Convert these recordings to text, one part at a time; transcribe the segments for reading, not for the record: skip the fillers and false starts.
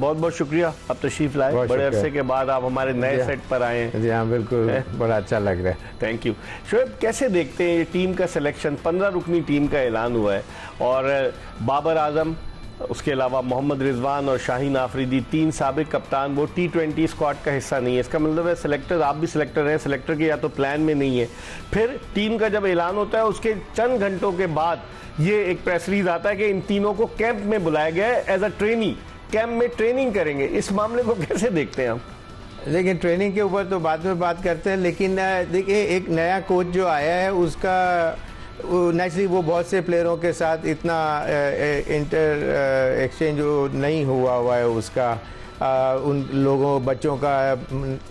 बहुत बहुत शुक्रिया, आप तशरीफ लाए, बड़े अरसे के बाद आप हमारे नए सेट पर आए हैं। जी हाँ बिल्कुल, बड़ा अच्छा लग रहा है। Thank you. शोएब, कैसे देखते हैं ये टीम का सिलेक्शन? 15 रुकनी टीम का ऐलान हुआ है और बाबर आजम, उसके अलावा मोहम्मद रिजवान और शाहीन आफरीदी, 3 साबिक कप्तान, वो T20 स्क्वाड का हिस्सा नहीं है। इसका मतलब है सिलेक्टर, आप भी सिलेक्टर हैं, सिलेक्टर के या तो प्लान में नहीं है। फिर टीम का जब ऐलान होता है उसके चंद घंटों के बाद ये एक प्रेस रिलीज आता है कि इन तीनों को कैंप में बुलाया गया है एज अ ट्रेनी, कैंप में ट्रेनिंग करेंगे। इस मामले को कैसे देखते हैं आप? लेकिन ट्रेनिंग के ऊपर तो बाद में बात करते हैं, लेकिन देखिए एक नया कोच जो आया है उसका नेचुरली वो बहुत से प्लेयरों के साथ इतना इंटर एक्सचेंज नहीं हुआ है उसका। उन लोगों बच्चों का,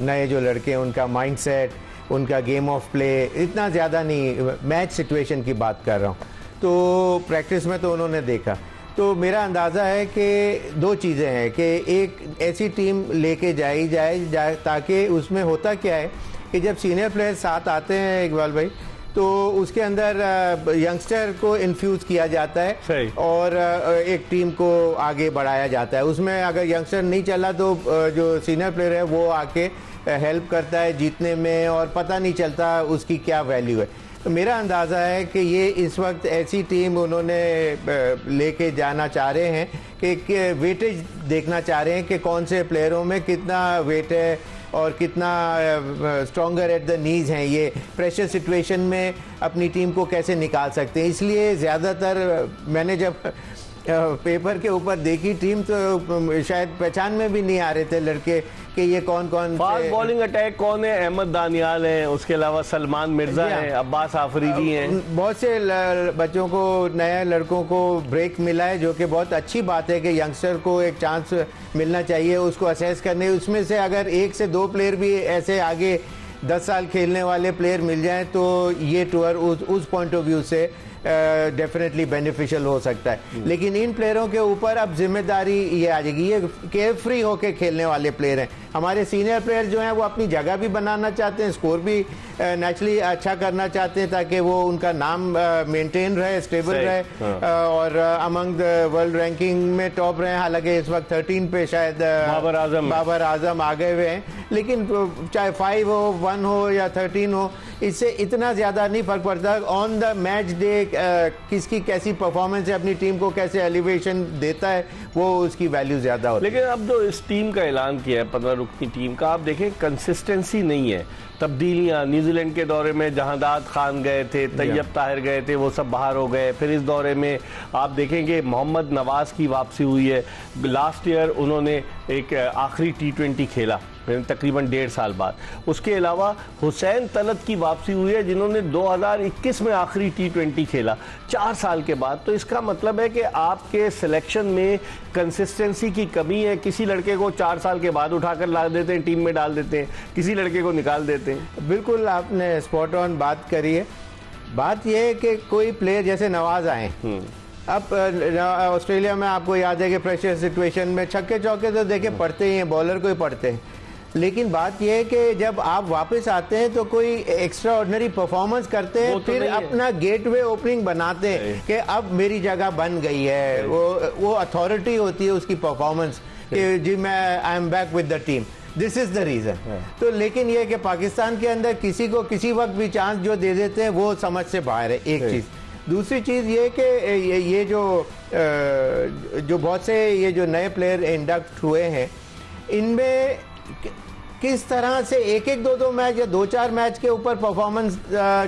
नए जो लड़के हैं उनका माइंडसेट, उनका गेम ऑफ प्ले इतना ज़्यादा नहीं, मैच सिचुएशन की बात कर रहा हूँ। तो प्रैक्टिस में तो उन्होंने देखा। तो मेरा अंदाज़ा है कि 2 चीज़ें हैं कि एक ऐसी टीम लेके जाए ताकि उसमें होता क्या है कि जब सीनियर प्लेयर साथ आते हैं इकबाल भाई, तो उसके अंदर यंगस्टर को इन्फ्यूज़ किया जाता है और एक टीम को आगे बढ़ाया जाता है। उसमें अगर यंगस्टर नहीं चला तो जो सीनियर प्लेयर है वो आके हेल्प करता है जीतने में और पता नहीं चलता उसकी क्या वैल्यू है। तो मेरा अंदाज़ा है कि ये इस वक्त ऐसी टीम उन्होंने लेके जाना चाह रहे हैं कि वेटेज देखना चाह रहे हैं कि कौन से प्लेयरों में कितना वेट है और कितना स्ट्रॉन्गर एट द नीज हैं, ये प्रेशर सिचुएशन में अपनी टीम को कैसे निकाल सकते हैं। इसलिए ज़्यादातर मैंने जब पेपर के ऊपर देखी टीम तो शायद पहचान में भी नहीं आ रहे थे लड़के कि ये कौन फास्ट बॉलिंग अटैक कौन है। अहमद दानियाल हैं, उसके अलावा सलमान मिर्जा हैं, अब्बास आफरीदी हैं। बहुत से बच्चों को, नए लड़कों को ब्रेक मिला है, जो कि बहुत अच्छी बात है कि यंगस्टर को एक चांस मिलना चाहिए उसको असेस करने। उसमें से अगर 1 से 2 प्लेयर भी ऐसे आगे 10 साल खेलने वाले प्लेयर मिल जाएं तो ये टूर उस पॉइंट ऑफ व्यू से डेफिनेटली बेनिफिशियल हो सकता है। लेकिन इन प्लेयरों के ऊपर अब जिम्मेदारी ये आ जाएगी, ये केयर फ्री होके खेलने वाले प्लेयर हैं। हमारे सीनियर प्लेयर जो हैं वो अपनी जगह भी बनाना चाहते हैं, स्कोर भी नेचुरली अच्छा करना चाहते हैं ताकि वो उनका नाम मेंटेन रहे, स्टेबल रहे और अमंग द वर्ल्ड रैंकिंग में टॉप रहे। हालांकि इस वक्त 13 पे शायद बाबर आजम आ गए हुए हैं, लेकिन चाहे 5 हो, 1 हो या 13 हो, इससे इतना ज़्यादा नहीं फर्क पड़ता। ऑन द मैच डे किसकी कैसी परफॉर्मेंस है, अपनी टीम को कैसे एलिवेशन देता है, वो उसकी वैल्यू ज़्यादा होती है। लेकिन अब जो इस टीम का ऐलान किया है 15 रुकनी टीम का, आप देखें कंसिस्टेंसी नहीं है, तब्दीलियां। न्यूजीलैंड के दौरे में जहांदाद खान गए थे, तैयब ताहिर गए थे, वो सब बाहर हो गए। फिर इस दौरे में आप देखेंगे मोहम्मद नवाज की वापसी हुई है। लास्ट ईयर उन्होंने एक आखिरी T20 खेला तकरीबन 1.5 साल बाद। उसके अलावा हुसैन तलत की वापसी हुई है जिन्होंने 2021 में आखिरी T20 खेला 4 साल के बाद। तो इसका मतलब है कि आपके सिलेक्शन में कंसिस्टेंसी की कमी है। किसी लड़के को 4 साल के बाद उठाकर ला देते हैं, टीम में डाल देते हैं, किसी लड़के को निकाल देते हैं। बिल्कुल आपने स्पॉट ऑन बात करी है। बात यह है कि कोई प्लेयर जैसे नवाज आए, अब ऑस्ट्रेलिया में आपको याद है कि प्रेशर सिचुएशन में छक्के चौके तो देखे पड़ते ही हैं, बॉलर को ही पड़ते हैं। लेकिन बात यह है कि जब आप वापस आते हैं तो कोई एक्स्ट्रा ऑर्डिनरी परफॉर्मेंस करते हैं, फिर अपना गेटवे ओपनिंग बनाते हैं कि अब मेरी जगह बन गई है। वो अथॉरिटी होती है उसकी परफॉर्मेंस कि जी मैं I am back with the team, this is the reason. तो लेकिन ये कि पाकिस्तान के अंदर किसी को किसी वक्त भी चांस जो दे देते हैं वो समझ से बाहर है, एक चीज़। दूसरी चीज़ ये कि ये जो बहुत से ये जो नए प्लेयर इंडक्ट हुए हैं, इनमें किस तरह से 1-1, 2-2 मैच या 2-4 मैच के ऊपर परफॉर्मेंस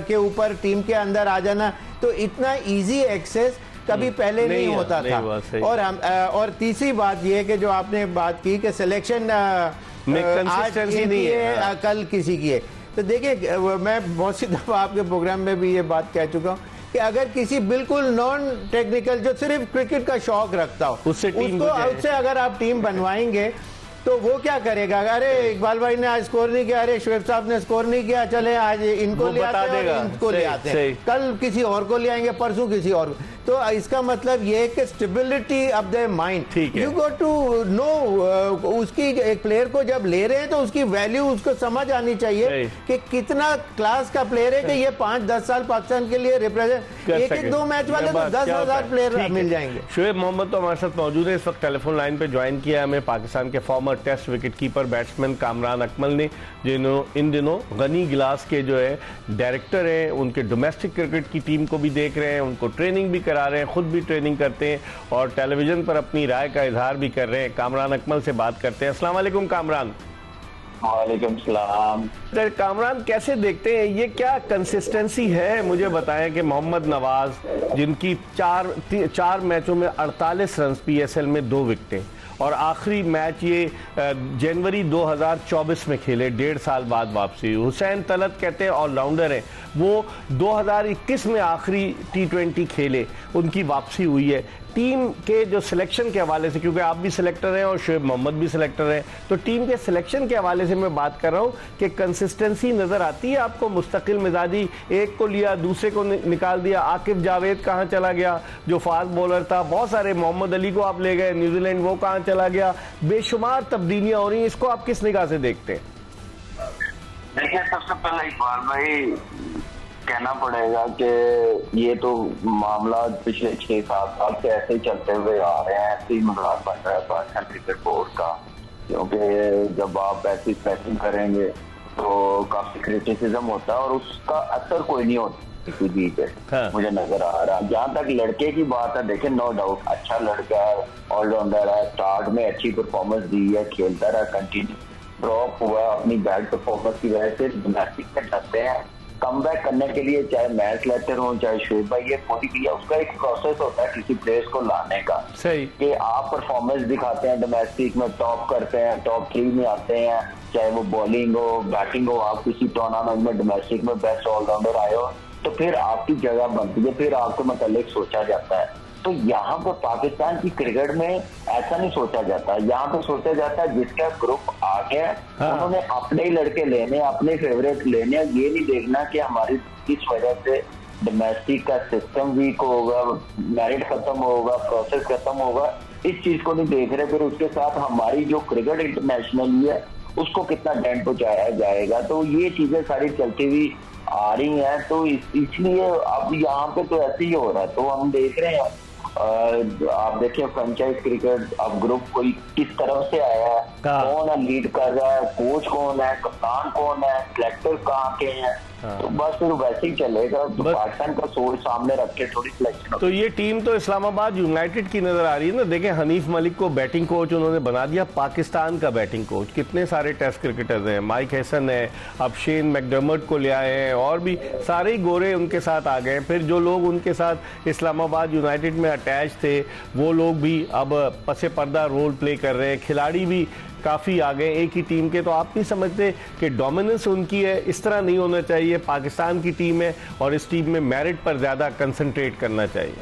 के ऊपर टीम के अंदर आ जाना, तो इतना इजी एक्सेस कभी पहले नहीं होता था। और तीसरी बात ये कि जो आपने बात की कि सिलेक्शन आज नहीं है, कल किसी की है। तो देखिए मैं बहुत सी दफ़ा आपके प्रोग्राम में भी ये बात कह चुका हूँ कि अगर किसी बिल्कुल नॉन टेक्निकल जो सिर्फ क्रिकेट का शौक रखता हो उससे अगर आप टीम बनवाएंगे तो वो क्या करेगा? अरे इकबाल भाई ने आज स्कोर नहीं किया, अरे शोएब साहब ने स्कोर नहीं किया, चले आज इनको ले आते हैं, इनको ले आते हैं, कल किसी और को ले आएंगे, परसों किसी और। तो इसका मतलब ये है कि स्टेबिलिटी ऑफ द माइंड, ठीक है, यू गो टू नो उसकी, एक प्लेयर को जब ले रहे हैं तो उसकी वैल्यू उसको समझ आनी चाहिए कि कितना क्लास का प्लेयर है, कि ये 5-10 साल पाकिस्तान के लिए रिप्रेजेंट, एक 2 मैच वाले तो 10,000 प्लेयर मिल जाएंगे। शोएब मोहम्मद तो हमारे साथ मौजूद है इस वक्त, टेलीफोन लाइन पे ज्वाइन किया हमें पाकिस्तान के former test wicketkeeper batsman Kamran Akmal ने, जिन्होंने इन दिनों गनी गिलास के जो है डायरेक्टर हैं, उनके डोमेस्टिक क्रिकेट की टीम को भी देख रहे हैं, उनको ट्रेनिंग भी करा रहे हैं, खुद भी ट्रेनिंग करते हैं और टेलीविजन पर अपनी राय का इजहार भी कर रहे हैं। कामरान अकमल से बात करते हैं। अस्सलाम वालेकुम कामरान। वालेकुम सलाम। कामरान, कैसे देखते हैं ये क्या कंसिस्टेंसी है, मुझे बताएं कि मोहम्मद नवाज जिनकी चार मैचों में 48 रन, PSL में 2 विकेटें, और आखिरी मैच ये जनवरी 2024 में खेले, 1.5 साल बाद वापसी। हुसैन तलत कहते हैं ऑलराउंडर हैं, वो 2021 में आखिरी T20 खेले, उनकी वापसी हुई है। टीम के जो सिलेक्शन के हवाले से, क्योंकि आप भी सिलेक्टर हैं और शोएब मोहम्मद भी सिलेक्टर हैं, तो टीम के सिलेक्शन के हवाले से मैं बात कर रहा हूं कि कंसिस्टेंसी नजर आती है आपको, मुस्तकिल मिजाजी, एक को लिया दूसरे को निकाल दिया, आकिब जावेद कहां चला गया जो फास्ट बॉलर था, बहुत सारे, मोहम्मद अली को आप ले गए न्यूजीलैंड, वो कहां चला गया, बेशुमार तब्दीलियां हो रही हैं, इसको आप किस निगाह से देखते हैं? देखिए, सबसे पहले इकबाल भाई कहना पड़ेगा कि ये तो मामला पिछले 6-7 साल से ऐसे ही चलते हुए आ रहे हैं, ऐसे ही मामला बन रहा है पाकिस्तान क्रिकेट बोर्ड का, क्योंकि जब आप ऐसी सेटिंग करेंगे तो काफी क्रिटिसिज्म होता है और उसका असर कोई नहीं होता किसी भी पे। हाँ। मुझे नजर आ रहा है। जहाँ तक लड़के की बात है, देखिए नो डाउट अच्छा लड़का है, ऑलराउंडर है, स्टार्ट में अच्छी परफॉर्मेंस दी है, खेलता रहा, कंटिन्यू ड्रॉप हुआ अपनी बैड परफॉर्मेंस की वजह से, डोमेस्टिक में डरते हैं कम बैक करने के लिए, चाहे मैच लेटर हो चाहे शोएब भाई, ये कोई भी है, उसका एक प्रोसेस होता है किसी प्लेयर्स को लाने का। सही कि आप परफॉर्मेंस दिखाते हैं डोमेस्टिक में, टॉप करते हैं, टॉप 3 में आते हैं, चाहे वो बॉलिंग हो बैटिंग हो, आप किसी टूर्नामेंट में डोमेस्टिक में बेस्ट ऑलराउंडर आए हो तो फिर आपकी जगह बनती है, फिर आपके मतलब सोचा जाता है। तो यहाँ पर पाकिस्तान की क्रिकेट में ऐसा नहीं सोचा जाता, यहाँ पे सोचा जाता है जिसका ग्रुप आ गया, हाँ। उन्होंने अपने ही लड़के लेने, अपने फेवरेट लेने, ये नहीं देखना कि हमारी किस वजह से डोमेस्टिक का सिस्टम वीक होगा, मेरिट खत्म होगा, प्रोसेस खत्म होगा, इस चीज को नहीं देख रहे। फिर उसके साथ हमारी जो क्रिकेट इंटरनेशनल है उसको कितना डेंट पहुंचाया जाएगा, तो ये चीजें सारी चलती हुई आ रही हैं। तो इसलिए अब यहाँ पे तो ऐसे ही हो रहा है। तो हम देख रहे हैं, आप देखिए फ्रेंचाइज क्रिकेट, अब ग्रुप कोई किस तरफ से आया है, कौन है लीड कर रहा है, कोच कौन है, कप्तान कौन है, सिलेक्टर कहाँ के हैं, तो बस फिर वैसे ही चलेगा। तो पाकिस्तान का सोच सामने रख के थोड़ी सिलेक्शन। तो ये टीम तो इस्लामाबाद यूनाइटेड की नजर आ रही है ना। देखें, हनीफ मलिक को बैटिंग कोच उन्होंने बना दिया, पाकिस्तान का बैटिंग कोच। कितने सारे टेस्ट क्रिकेटर्स हैं, माइक हैसन है, अब शेन मैकडर्मट को ले आए हैं, और भी सारे ही गोरे उनके साथ आ गए। फिर जो लोग उनके साथ इस्लामाबाद यूनाइटेड में अटैच थे वो लोग भी अब पसे पर्दा रोल प्ले कर रहे हैं, खिलाड़ी भी काफ़ी आ गए एक ही टीम के। तो आप नहीं समझते कि डोमिनेंस उनकी है, इस तरह नहीं होना चाहिए? पाकिस्तान की टीम है और इस टीम में मेरिट पर ज़्यादा कंसंट्रेट करना चाहिए।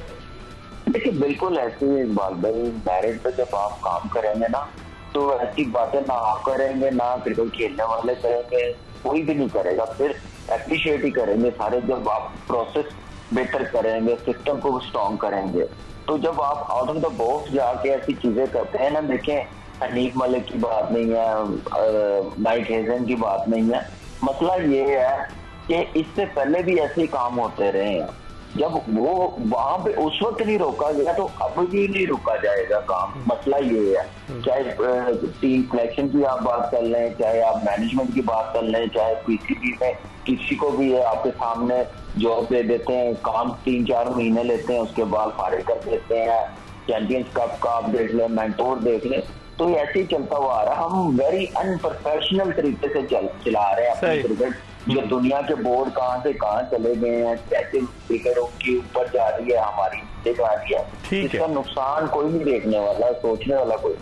देखिए बिल्कुल ऐसे ही इकबाल भाई, मेरिट पे जब आप काम करेंगे ना तो ऐसी बातें ना आप करेंगे ना क्रिकेट खेलने वाले करेंगे, कोई भी नहीं करेगा, फिर एप्रिशिएट ही करेंगे सारे। जब आप प्रोसेस बेहतर करेंगे, सिस्टम को स्ट्रॉन्ग करेंगे, तो जब आप आउट ऑफ द बॉक्स जाके ऐसी चीजें करते हैं ना, देखें हनीफ मलिक की बात नहीं है, माइक हैसन की बात नहीं है, मसला ये है कि इससे पहले भी ऐसे ही काम होते रहे हैं। जब वो वहां पे उस वक्त नहीं रोका गया तो अब भी नहीं रोका जाएगा काम। मसला ये है, चाहे टीम सिलेक्शन की आप बात कर लें, चाहे आप मैनेजमेंट की बात कर लें, चाहे पीसीबी में किसी को भी आपके सामने जॉब दे देते हैं, काम 3-4 महीने लेते हैं, उसके बाद फारिग कर देते हैं। चैंपियंस कप का आप देख लें, मेंटोर देख लें, तो ऐसे ही चलता हुआ आ रहा है। हम वेरी अनप्रोफेशनल तरीके से चला रहे हैं अपनी क्रिकेट। जो दुनिया के बोर्ड कहाँ से कहाँ चले गए हैं, कैसे क्रिकेट उनके ऊपर जा रही है, हमारी जा रही है, इसका नुकसान कोई नहीं देखने वाला, सोचने वाला कोई।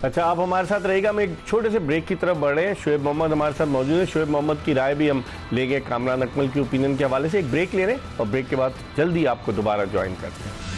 अच्छा, आप हमारे साथ रहेगा। हम एक छोटे से ब्रेक की तरफ बढ़ रहे हैं। शोएब मोहम्मद हमारे साथ मौजूद है। शोएब मोहम्मद की राय भी हम ले गए कामरान अकमल की ओपिनियन के हवाले से। एक ब्रेक ले रहे हैं और ब्रेक के बाद जल्दी आपको दोबारा ज्वाइन करते हैं।